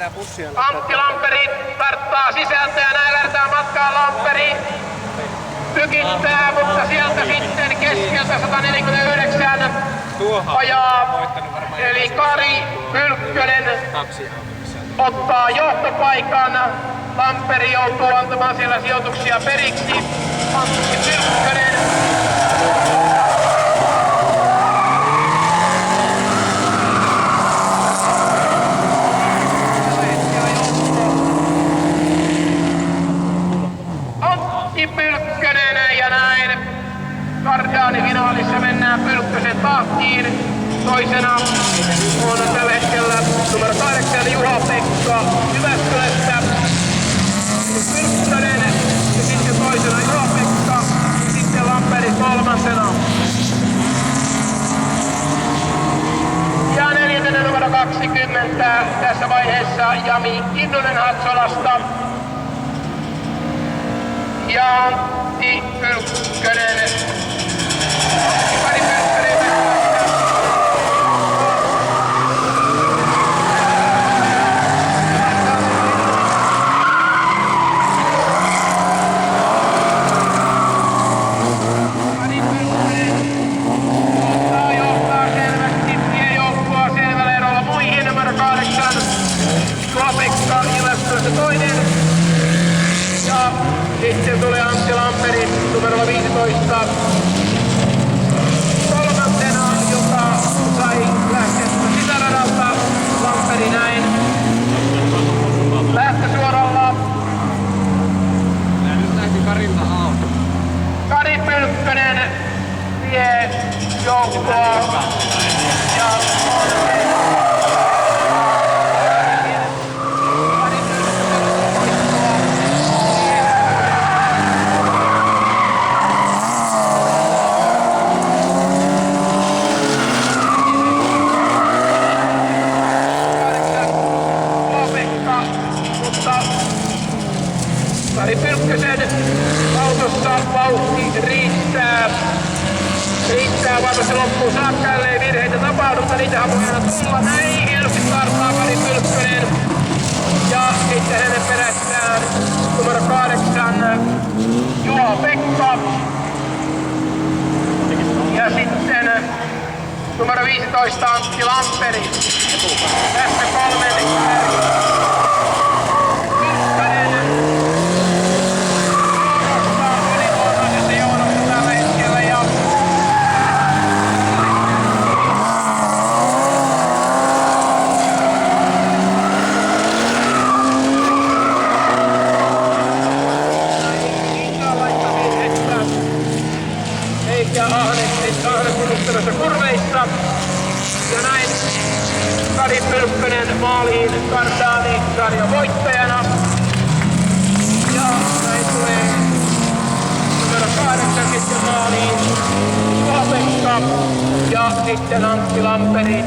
Antti Lamperi tarttaa sisältä ja näin lähdetään matkaan. Lamperi tykittää, mutta sieltä sitten keskeltä 149 ajaa. Eli Kari Pylkkönen ottaa johtopaikan. Lamperi joutuu antamaan siellä sijoituksia periksi. Antti Pylkkönen. Antti Pylkkönen ja näin kardaanifinaalissa mennään Pylkkösen tahtiin. Toisena on tällä hetkellä numero 8 Juha-Pekka Jyväskylästä. Pylkkönen ja sitten toisena Juha-Pekka ja sitten Lamperi kolmantena. Ja neljäntenä numero 20 tässä vaiheessa Jami Kinnunen Hatsolasta. Ja Antti Pylkkönen. Kari Pylkkönen. Toinen. Ja sitten tulee Antti Lamperi numero 15 kolmantena, joka sai lähteä sisäradalta. Lamperi näin lähtösuoralla. Nyt lähti Karilla auto. Kari Pylkkönen vie joukkoa ja Kari Pylkkösen autossa vauhti riittää varmasti loppuun saakka, ellei virheitä tapahdu, mutta niitä voi aina tulla. Näin hienosti startaa Kari Pylkkönen. Ja sitten hänen perässään numero 8 Juha-Pekka. Ja sitten numero 15 Antti Lamperi. Tässä kolmen eikä ahdettelussa kurveissa. Ja näin Kari Pylkkönen maaliin kardaani-sarjan voittajana. Ja näin tulee numero 8 sitten maaliin Juha-Pekka ja sitten Antti Lamperi.